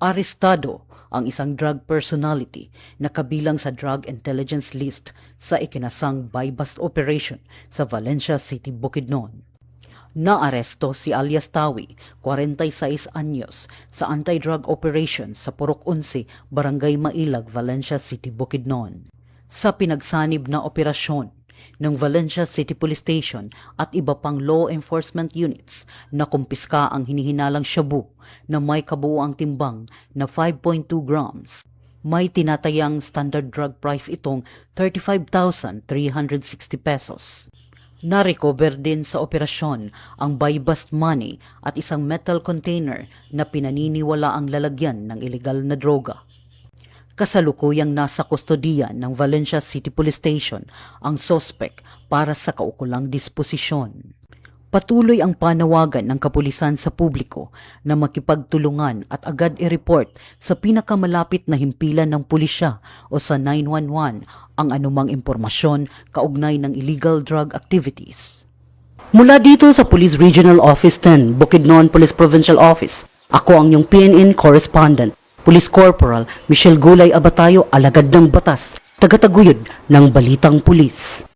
Arestado ang isang drug personality na kabilang sa drug intelligence list sa ikinasang buy-bust operation sa Valencia City, Bukidnon. Naaresto si alias Tawi, 46 anyos, sa anti-drug operation sa Purok 11, Barangay Mailag, Valencia City, Bukidnon. Sa pinagsanib na operasyon ng Valencia City Police Station at iba pang law enforcement units, nakumpiska ang hinihinalang shabu na may kabuuang timbang na 5.2 grams. May tinatayang standard drug price itong 35,360 pesos. Na-recover din sa operasyon ang buy-bust money at isang metal container na pinaniniwala ang lalagyan ng ilegal na droga. Kasalukuyang nasa kustodiyan ng Valencia City Police Station ang sospek para sa kaukulang disposisyon. Patuloy ang panawagan ng kapulisan sa publiko na makipagtulungan at agad i-report sa pinakamalapit na himpilan ng pulisya o sa 911 ang anumang impormasyon kaugnay ng illegal drug activities. Mula dito sa Police Regional Office 10, Bukidnon Police Provincial Office, ako ang iyong PNN Correspondent, Police Corporal Michelle Gulay Abatayo, alagad ng batas, tagataguyod ng Balitang Pulis.